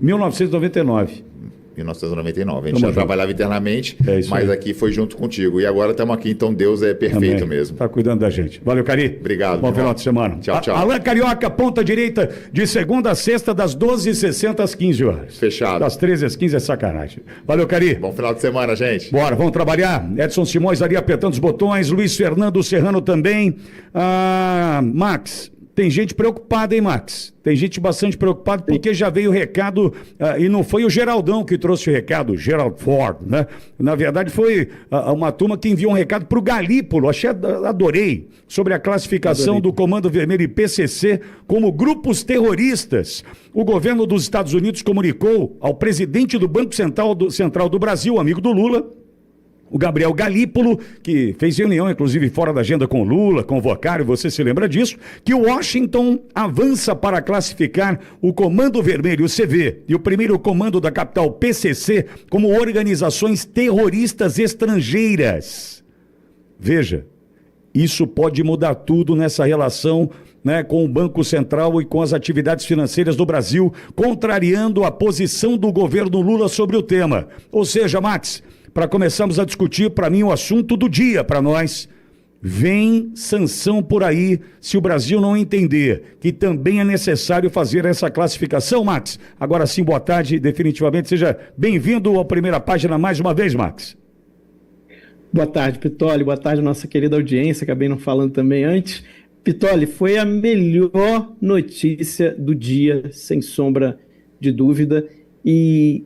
1999. 1999. A gente já trabalhava internamente, mas aqui foi junto contigo. E agora estamos aqui, então Deus é perfeito Também. mesmo. Está cuidando da gente. Valeu, Cari. Obrigado. Bom final de semana. Tchau, tchau. Alan Carioca, ponta direita, de segunda a sexta, das 12h60 às 15 horas. Fechado. Das 13 às 15 é sacanagem. Valeu, Cari. Bom final de semana, gente. Bora, vamos trabalhar. Edson Simões ali apertando os botões, Luiz Fernando Serrano também. Max, tem gente preocupada, hein, Max? Tem gente bastante preocupada porque já veio o recado, e não foi o Geraldão que trouxe o recado, Gerald Ford, né? Na verdade foi uma turma que enviou um recado para o Galípolo, adorei, sobre a classificação do Comando Vermelho e PCC como grupos terroristas. O governo dos Estados Unidos comunicou ao presidente do Banco Central do Brasil, amigo do Lula, o Gabriel Galípolo, que fez reunião, inclusive, fora da agenda com Lula, com o Vocário, você se lembra disso, que Washington avança para classificar o Comando Vermelho, o CV, e o primeiro comando da capital, PCC, como organizações terroristas estrangeiras. Veja, isso pode mudar tudo nessa relação, né, com o Banco Central e com as atividades financeiras do Brasil, contrariando a posição do governo Lula sobre o tema. Ou seja, Max, para começarmos a discutir, para mim, o assunto do dia para nós, vem sanção por aí se o Brasil não entender que também é necessário fazer essa classificação, Max. Agora sim, boa tarde, definitivamente, seja bem-vindo à Primeira Página mais uma vez, Max. Boa tarde, Pitoli, boa tarde, nossa querida audiência, acabei não falando também antes. Pitoli, foi a melhor notícia do dia, sem sombra de dúvida, e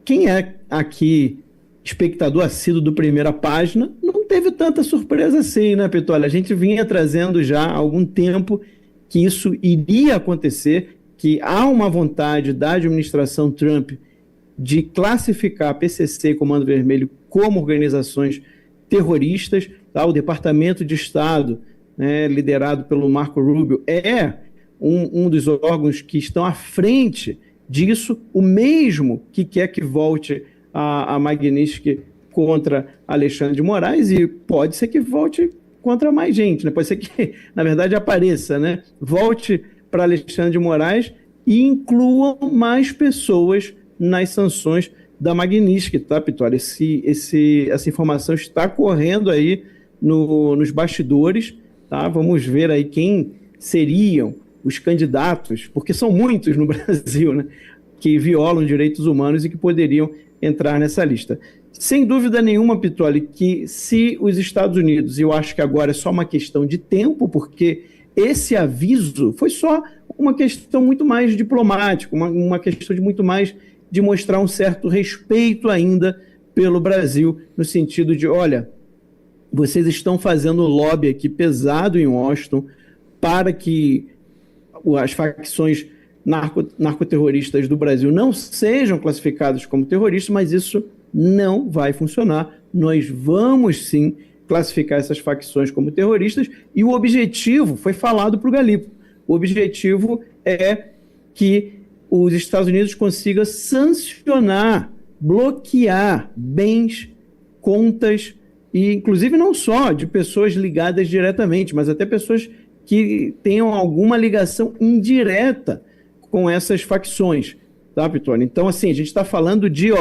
quem é aqui espectador assíduo do Primeira Página, não teve tanta surpresa assim, né, Pitoli? A gente vinha trazendo já há algum tempo que isso iria acontecer, que há uma vontade da administração Trump de classificar a PCC e Comando Vermelho como organizações terroristas. Tá? O Departamento de Estado, né, liderado pelo Marco Rubio, é um dos órgãos que estão à frente disso, o mesmo que quer que volte a Magnitsky contra Alexandre de Moraes, e pode ser que volte contra mais gente, né? Pode ser que, na verdade, apareça, né? Volte para Alexandre de Moraes e incluam mais pessoas nas sanções da Magnitsky, tá, Pitoli? Essa informação está correndo aí nos bastidores, tá? Vamos ver aí quem seriam os candidatos, porque são muitos no Brasil, né? Que violam direitos humanos e que poderiam entrar nessa lista. Sem dúvida nenhuma, Pitoli, que se os Estados Unidos, e eu acho que agora é só uma questão de tempo, porque esse aviso foi só uma questão muito mais diplomática, uma questão de muito mais de mostrar um certo respeito ainda pelo Brasil, no sentido de, olha, vocês estão fazendo lobby aqui pesado em Washington para que as facções narcoterroristas do Brasil não sejam classificados como terroristas, mas isso não vai funcionar. Nós vamos sim classificar essas facções como terroristas, e o objetivo foi falado para o Galípolo. O objetivo é que os Estados Unidos consigam sancionar, bloquear bens, contas, e inclusive não só de pessoas ligadas diretamente, mas até pessoas que tenham alguma ligação indireta com essas facções, tá, Pitoli? Então, assim, a gente está falando de,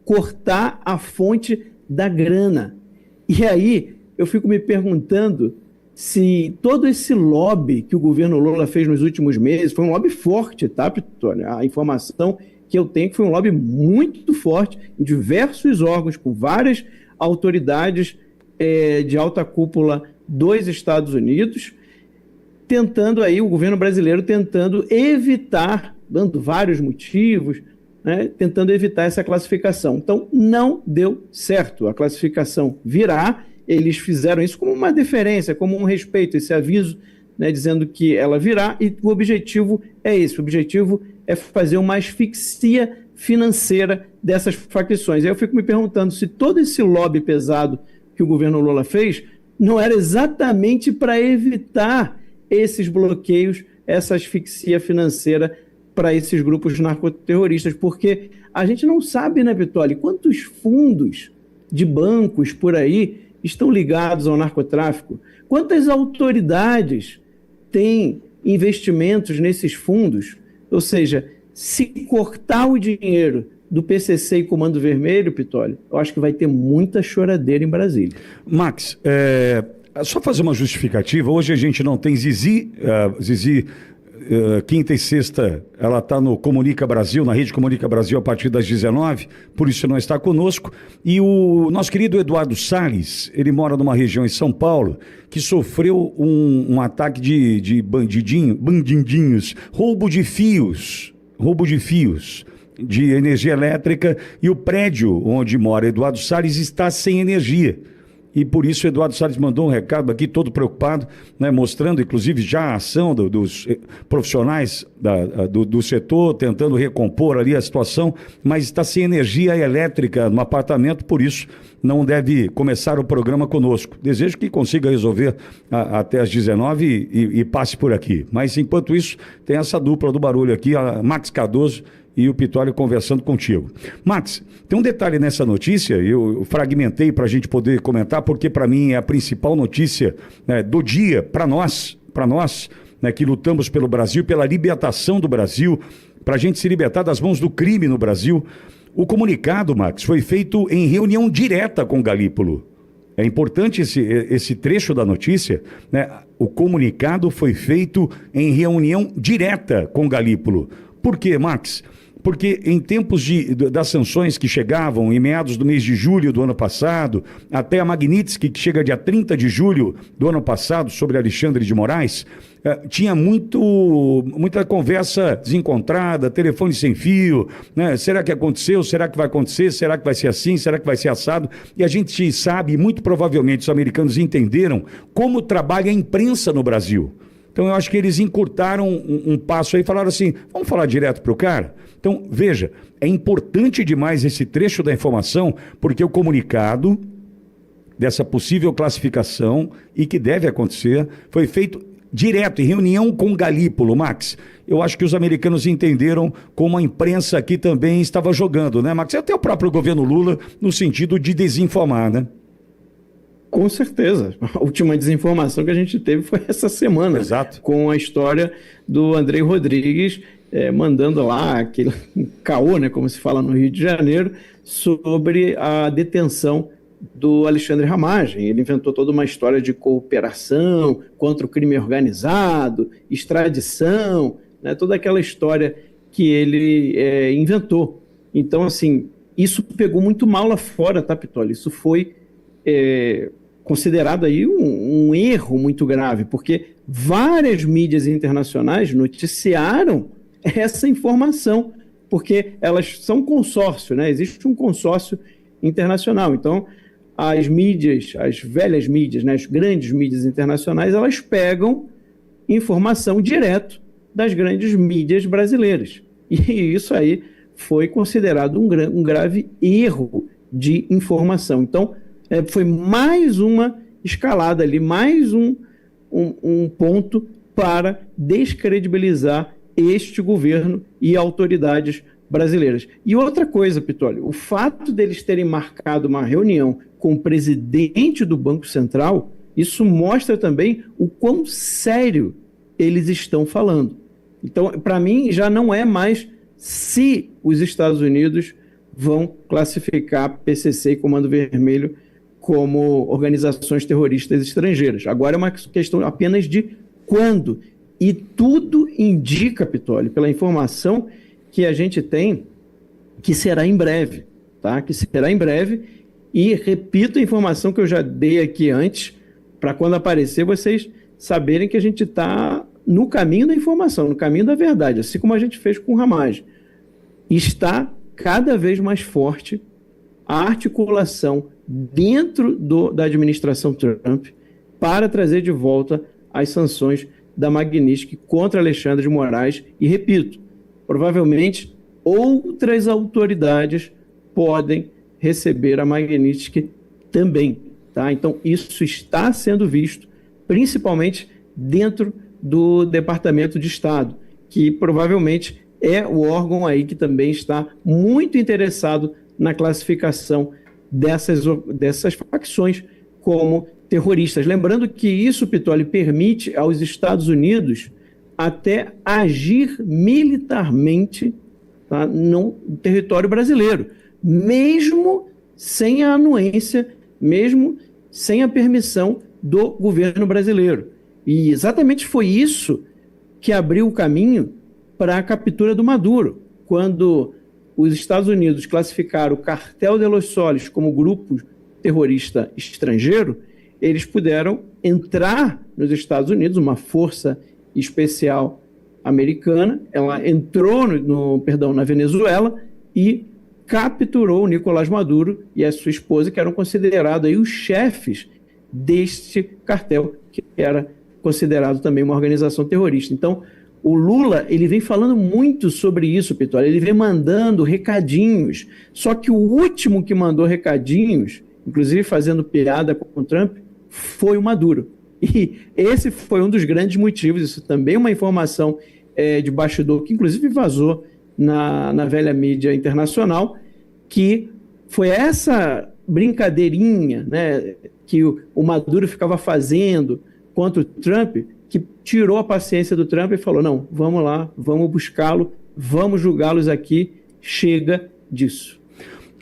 cortar a fonte da grana. E aí, eu fico me perguntando se todo esse lobby que o governo Lula fez nos últimos meses foi um lobby forte, tá, Pitoli? A informação que eu tenho que foi um lobby muito forte em diversos órgãos, com várias autoridades de alta cúpula dos Estados Unidos, tentando aí, o governo brasileiro tentando evitar, dando vários motivos, né, tentando evitar essa classificação. Então, não deu certo. A classificação virá, eles fizeram isso como uma deferência, como um respeito, esse aviso, né, dizendo que ela virá, e o objetivo é esse, o objetivo é fazer uma asfixia financeira dessas facções. Aí eu fico me perguntando se todo esse lobby pesado que o governo Lula fez não era exatamente para evitar esses bloqueios, essa asfixia financeira para esses grupos narcoterroristas, porque a gente não sabe, né, Pitoli, quantos fundos de bancos por aí estão ligados ao narcotráfico, quantas autoridades têm investimentos nesses fundos, ou seja, se cortar o dinheiro do PCC e Comando Vermelho, Pitoli, eu acho que vai ter muita choradeira em Brasília. Max, só fazer uma justificativa. Hoje a gente não tem Zizi. Zizi, quinta e sexta, ela está no Comunica Brasil, na Rede Comunica Brasil, a partir das 19, por isso não está conosco. E o nosso querido Eduardo Salles, ele mora numa região em São Paulo, que sofreu um ataque de bandidinhos, roubo de fios de energia elétrica, e o prédio onde mora Eduardo Salles está sem energia. E por isso o Eduardo Salles mandou um recado aqui, todo preocupado, né, mostrando inclusive já a ação dos profissionais do setor, tentando recompor ali a situação, mas está sem energia elétrica no apartamento, por isso não deve começar o programa conosco. Desejo que consiga resolver até às 19 e passe por aqui. Mas enquanto isso, tem essa dupla do barulho aqui, a Max Cardoso e o Pitoli conversando contigo. Max, tem um detalhe nessa notícia, eu fragmentei para a gente poder comentar, porque para mim é a principal notícia, né, do dia, para nós, né, que lutamos pelo Brasil, pela libertação do Brasil, para a gente se libertar das mãos do crime no Brasil. O comunicado, Max, foi feito em reunião direta com Galípolo. É importante esse trecho da notícia, né? O comunicado foi feito em reunião direta com Galípolo. Por quê, Max? Porque em tempos das sanções que chegavam em meados do mês de julho do ano passado, até a Magnitsky, que chega dia 30 de julho do ano passado, sobre Alexandre de Moraes, tinha muita conversa desencontrada, telefone sem fio, né? Será que aconteceu? Será que vai acontecer? Será que vai ser assim? Será que vai ser assado? E a gente sabe, muito provavelmente os americanos entenderam como trabalha a imprensa no Brasil. Então eu acho que eles encurtaram um passo aí e falaram assim, vamos falar direto para o cara? Então, veja, é importante demais esse trecho da informação, porque o comunicado dessa possível classificação, e que deve acontecer, foi feito direto, em reunião com Galípolo, Max. Eu acho que os americanos entenderam como a imprensa aqui também estava jogando, né, Max? E até o próprio governo Lula, no sentido de desinformar, né? Com certeza. A última desinformação que a gente teve foi essa semana. Exato. Com a história do Andrei Rodrigues mandando lá aquele caô, né, como se fala no Rio de Janeiro, sobre a detenção do Alexandre Ramagem. Ele inventou toda uma história de cooperação contra o crime organizado, extradição, né, toda aquela história que ele inventou. Então, assim, isso pegou muito mal lá fora, tá, Pitoli? Isso foi considerado aí um erro muito grave, porque várias mídias internacionais noticiaram essa informação, porque elas são consórcio, né? Existe um consórcio internacional. Então, as mídias, as velhas mídias, né, as grandes mídias internacionais, elas pegam informação direto das grandes mídias brasileiras. E isso aí foi considerado um grave erro de informação. Então, foi mais uma escalada ali, mais um ponto para descredibilizar este governo e autoridades brasileiras. E outra coisa, Pitoli, o fato deles terem marcado uma reunião com o presidente do Banco Central, isso mostra também o quão sério eles estão falando. Então, para mim, já não é mais se os Estados Unidos vão classificar PCC e Comando Vermelho como organizações terroristas estrangeiras. Agora é uma questão apenas de quando. E tudo indica, Pitoli, pela informação que a gente tem, que será em breve, tá? Que será em breve. E repito a informação que eu já dei aqui antes, para quando aparecer vocês saberem que a gente está no caminho da informação, no caminho da verdade, assim como a gente fez com o Ramagem. Está cada vez mais forte a articulação dentro da administração Trump para trazer de volta as sanções da Magnitsky contra Alexandre de Moraes. E repito, provavelmente outras autoridades podem receber a Magnitsky também, tá? Então isso está sendo visto, principalmente dentro do Departamento de Estado, que provavelmente é o órgão aí que também está muito interessado na classificação dessas facções como terroristas. Lembrando que isso, Pitoli, permite aos Estados Unidos até agir militarmente tá? No território brasileiro, mesmo sem a anuência, mesmo sem a permissão do governo brasileiro. E exatamente foi isso que abriu o caminho para a captura do Maduro, quando os Estados Unidos classificaram o Cartel de los Soles como grupo terrorista estrangeiro. Eles puderam entrar nos Estados Unidos, uma força especial americana, ela entrou na Venezuela e capturou o Nicolás Maduro e a sua esposa, que eram considerados aí os chefes deste cartel, que era considerado também uma organização terrorista. Então, o Lula, ele vem falando muito sobre isso, Pistola, ele vem mandando recadinhos, só que o último que mandou recadinhos, inclusive fazendo piada com o Trump, foi o Maduro. E esse foi um dos grandes motivos, isso também é uma informação de bastidor, que inclusive vazou na velha mídia internacional, que foi essa brincadeirinha, né, que o Maduro ficava fazendo contra o Trump, que tirou a paciência do Trump e falou, não, vamos lá, vamos buscá-lo, vamos julgá-los aqui, chega disso.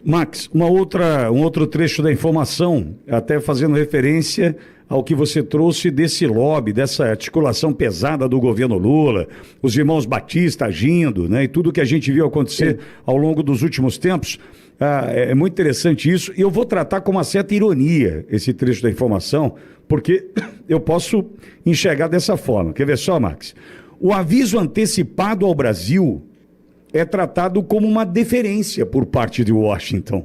Max, um outro trecho da informação, até fazendo referência ao que você trouxe desse lobby, dessa articulação pesada do governo Lula, os irmãos Batista agindo, né, e tudo que a gente viu acontecer ao longo dos últimos tempos. É muito interessante isso, e eu vou tratar com uma certa ironia esse trecho da informação, porque eu posso enxergar dessa forma. Quer ver só, Max? O aviso antecipado ao Brasil é tratado como uma deferência por parte de Washington.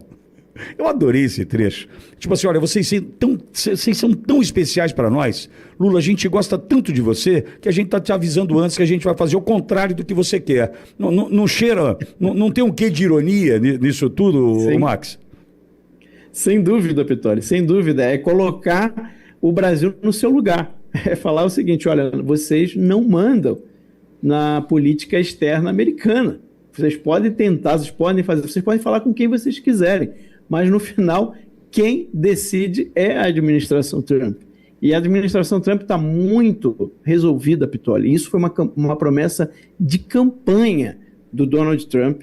Eu adorei esse trecho. Tipo assim, olha, vocês são tão especiais para nós. Lula, a gente gosta tanto de você que a gente está te avisando antes que a gente vai fazer o contrário do que você quer. Não cheira, não tem um quê de ironia nisso tudo, Sim. Max? Sem dúvida, Pittoli, sem dúvida. É colocar o Brasil no seu lugar. É falar o seguinte, olha, vocês não mandam na política externa americana. Vocês podem tentar, vocês podem fazer, vocês podem falar com quem vocês quiserem, mas no final, quem decide é a administração Trump. E a administração Trump está muito resolvida, Pittoli. Isso foi uma promessa de campanha do Donald Trump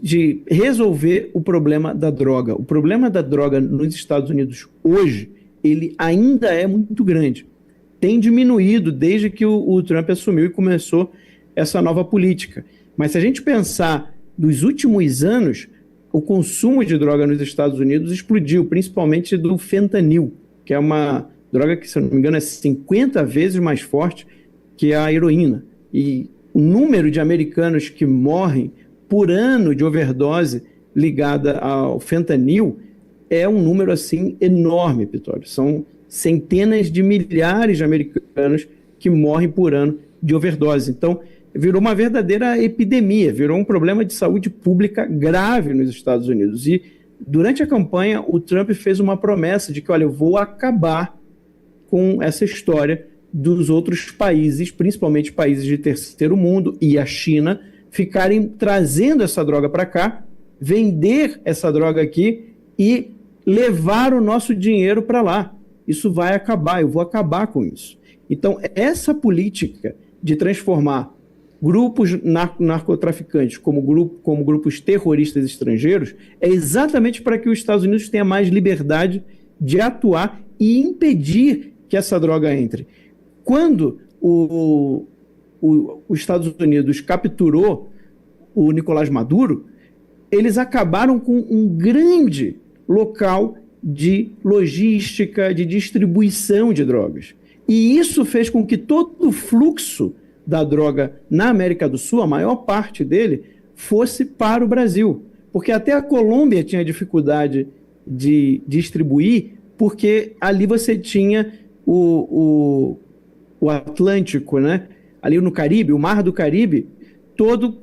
de resolver o problema da droga. O problema da droga nos Estados Unidos hoje, ele ainda é muito grande. Tem diminuído desde que o Trump assumiu e começou essa nova política. Mas se a gente pensar nos últimos anos, o consumo de droga nos Estados Unidos explodiu, principalmente do fentanil, que é uma droga que, se eu não me engano, é 50 vezes mais forte que a heroína. E o número de americanos que morrem por ano de overdose ligada ao fentanil é um número assim enorme, Pittoli. São centenas de milhares de americanos que morrem por ano de overdose. Então, virou uma verdadeira epidemia, virou um problema de saúde pública grave nos Estados Unidos. E durante a campanha, o Trump fez uma promessa de que, olha, eu vou acabar com essa história dos outros países, principalmente países de terceiro mundo e a China, ficarem trazendo essa droga para cá, vender essa droga aqui e levar o nosso dinheiro para lá. Isso vai acabar, eu vou acabar com isso. Então, essa política de transformar grupos narcotraficantes como grupos terroristas estrangeiros é exatamente para que os Estados Unidos tenham mais liberdade de atuar e impedir que essa droga entre. Quando os Estados Unidos capturou o Nicolás Maduro, eles acabaram com um grande local de logística, de distribuição de drogas. E isso fez com que todo o fluxo da droga na América do Sul, a maior parte dele, fosse para o Brasil. Porque até a Colômbia tinha dificuldade de distribuir, porque ali você tinha o Atlântico, né? Ali no Caribe, o Mar do Caribe, todo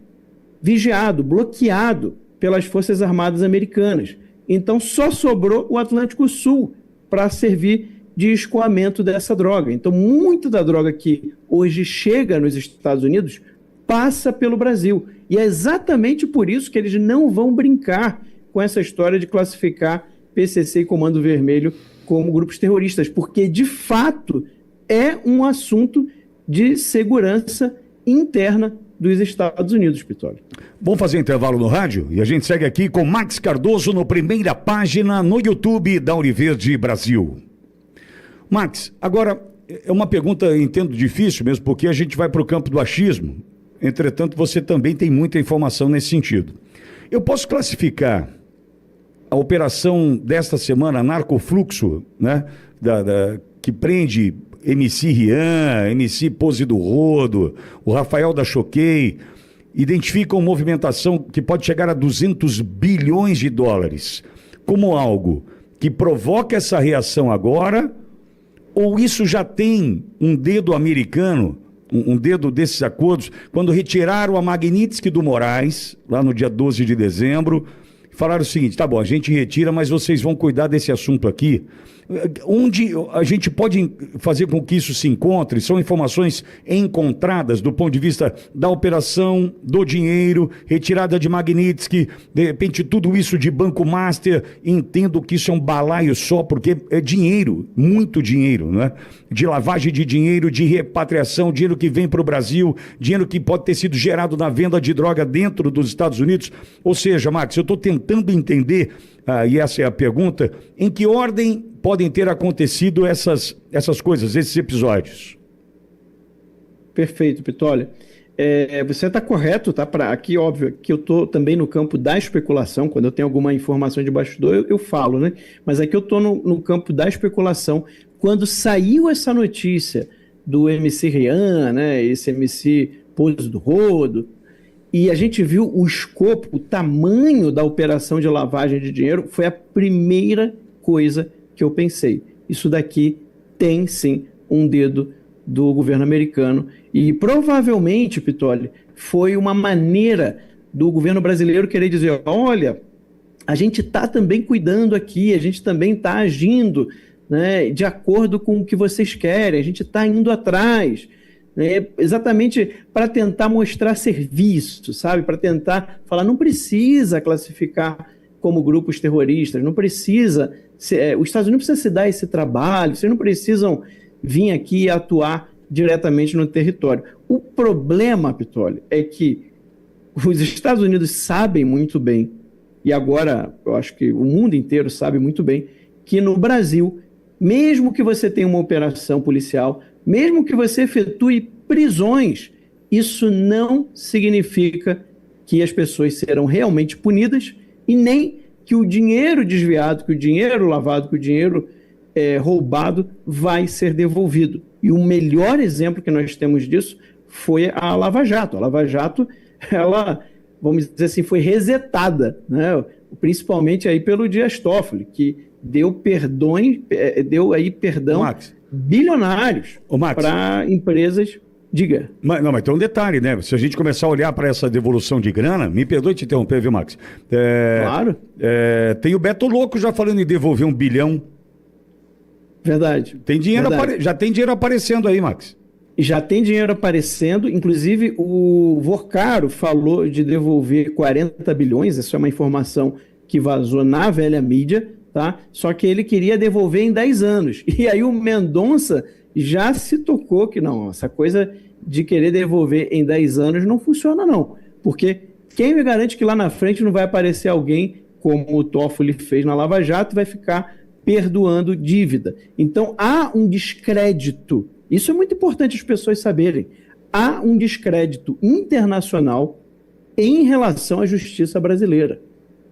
vigiado, bloqueado pelas Forças Armadas Americanas. Então só sobrou o Atlântico Sul para servir de escoamento dessa droga. Então, muito da droga que hoje chega nos Estados Unidos passa pelo Brasil. E é exatamente por isso que eles não vão brincar com essa história de classificar PCC e Comando Vermelho como grupos terroristas, porque, de fato, é um assunto de segurança interna dos Estados Unidos, Pitoli. Vamos fazer intervalo no rádio e a gente segue aqui com Max Cardoso no Primeira Página no YouTube da Univerde Brasil. Max, agora é uma pergunta, entendo, difícil mesmo, porque a gente vai para o campo do achismo. Entretanto, você também tem muita informação nesse sentido. Eu posso classificar a operação desta semana, Narcofluxo, né, que prende MC Rian, MC Pose do Rodo, o Rafael da Choquei, identificam movimentação que pode chegar a 200 bilhões de dólares, como algo que provoca essa reação agora, ou isso já tem um dedo americano, um dedo desses acordos, quando retiraram a Magnitsky do Moraes, lá no dia 12 de dezembro, falaram o seguinte: tá bom, a gente retira, mas vocês vão cuidar desse assunto aqui. Onde a gente pode fazer com que isso se encontre? São informações encontradas do ponto de vista da operação, do dinheiro, retirada de Magnitsky, de repente tudo isso de Banco Master. Entendo que isso é um balaio só, porque é dinheiro, muito dinheiro, né? De lavagem de dinheiro, de repatriação, dinheiro que vem para o Brasil, dinheiro que pode ter sido gerado na venda de droga dentro dos Estados Unidos. Ou seja, Max, eu estou tentando entender, e essa é a pergunta, em que ordem podem ter acontecido essas coisas, esses episódios? Perfeito, Pitoli. Você está correto, tá? Aqui, óbvio, que eu estou também no campo da especulação. Quando eu tenho alguma informação de bastidor, eu falo, né? Mas aqui eu estou no campo da especulação. Quando saiu essa notícia do MC Rian, né? Esse MC Pose do Rodo, e a gente viu o escopo, o tamanho da operação de lavagem de dinheiro, foi a primeira coisa que eu pensei. Isso daqui tem, sim, um dedo do governo americano. E provavelmente, Pitoli, foi uma maneira do governo brasileiro querer dizer: olha, a gente está também cuidando aqui, a gente também está agindo, né, de acordo com o que vocês querem, a gente está indo atrás. Exatamente para tentar mostrar serviço, sabe? Para tentar falar, não precisa classificar como grupos terroristas, não precisa, os Estados Unidos precisam se dar esse trabalho, vocês não precisam vir aqui e atuar diretamente no território. O problema, Pitoli, é que os Estados Unidos sabem muito bem, e agora eu acho que o mundo inteiro sabe muito bem, que no Brasil, mesmo que você tenha uma operação policial, mesmo que você efetue prisões, isso não significa que as pessoas serão realmente punidas e nem que o dinheiro desviado, que o dinheiro lavado, que o dinheiro roubado vai ser devolvido. E o melhor exemplo que nós temos disso foi a Lava Jato. A Lava Jato, ela, vamos dizer assim, foi resetada, né? Principalmente aí pelo Dias Toffoli, que deu perdão Max, bilionários para empresas. Diga. Mas tem um detalhe, né? Se a gente começar a olhar para essa devolução de grana, me perdoe te interromper, viu, Max? Claro. Tem o Beto Louco já falando em devolver 1 bilhão. Verdade. Tem dinheiro já tem dinheiro aparecendo aí, Max. Já tem dinheiro aparecendo, inclusive o Vorcaro falou de devolver 40 bilhões, essa é uma informação que vazou na velha mídia, tá? Só que ele queria devolver em 10 anos. E aí o Mendonça já se tocou que não, essa coisa de querer devolver em 10 anos não funciona não, porque quem me garante que lá na frente não vai aparecer alguém como o Toffoli fez na Lava Jato e vai ficar perdoando dívida. Então há um descrédito, isso é muito importante as pessoas saberem, há um descrédito internacional em relação à justiça brasileira.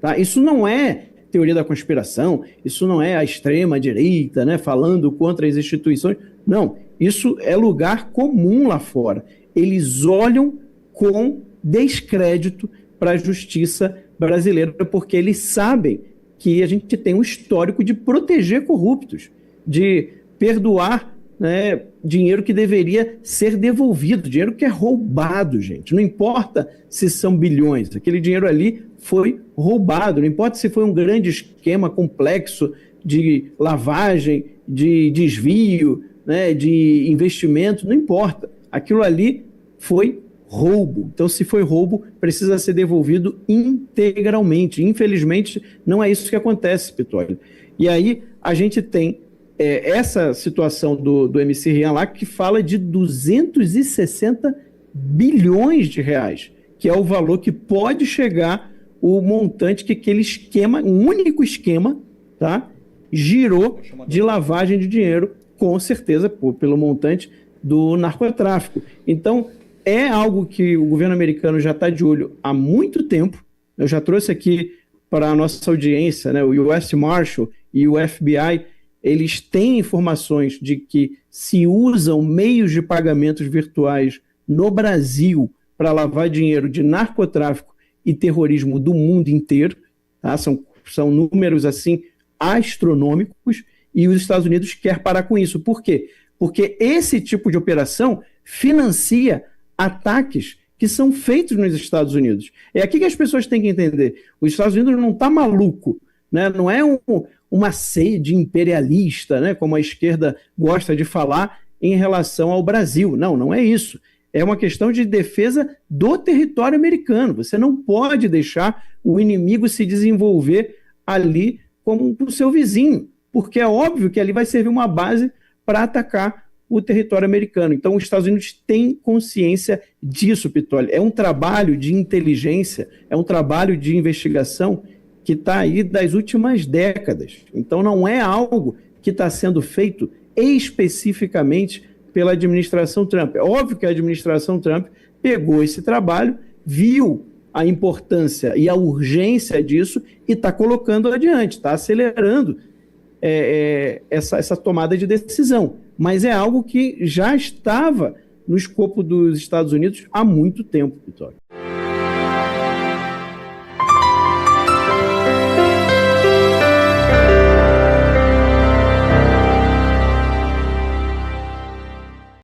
Tá? Isso não é teoria da conspiração, isso não é a extrema-direita, né, falando contra as instituições. Não, isso é lugar comum lá fora. Eles olham com descrédito para a justiça brasileira, porque eles sabem que a gente tem um histórico de proteger corruptos, de perdoar, né, dinheiro que deveria ser devolvido, dinheiro que é roubado, gente. Não importa se são bilhões, aquele dinheiro ali foi roubado, não importa se foi um grande esquema complexo de lavagem, de desvio, né, de investimento, não importa. Aquilo ali foi roubo. Então, se foi roubo, precisa ser devolvido integralmente. Infelizmente, não é isso que acontece, Pitoli. E aí, a gente tem essa situação do MC Rian lá, que fala de 260 bilhões de reais, que é o valor que pode chegar o montante que aquele esquema, um único esquema, tá, girou de lavagem de dinheiro, com certeza, pelo montante do narcotráfico. Então, é algo que o governo americano já está de olho há muito tempo. Eu já trouxe aqui para a nossa audiência, né, o US Marshal e o FBI, eles têm informações de que se usam meios de pagamentos virtuais no Brasil para lavar dinheiro de narcotráfico e terrorismo do mundo inteiro, tá? São números assim astronômicos, e os Estados Unidos quer parar com isso. Por quê? Porque esse tipo de operação financia ataques que são feitos nos Estados Unidos. É aqui que as pessoas têm que entender. Os Estados Unidos não está maluco, né? Não é uma sede imperialista, né? Como a esquerda gosta de falar em relação ao Brasil. Não, não é isso. É uma questão de defesa do território americano. Você não pode deixar o inimigo se desenvolver ali como o seu vizinho, porque é óbvio que ali vai servir uma base para atacar o território americano. Então, os Estados Unidos têm consciência disso, Pitolli. É um trabalho de inteligência, é um trabalho de investigação que está aí das últimas décadas. Então, não é algo que está sendo feito especificamente pela administração Trump. É óbvio que a administração Trump pegou esse trabalho, viu a importância e a urgência disso e está colocando adiante, está acelerando essa tomada de decisão. Mas é algo que já estava no escopo dos Estados Unidos há muito tempo, Vitória.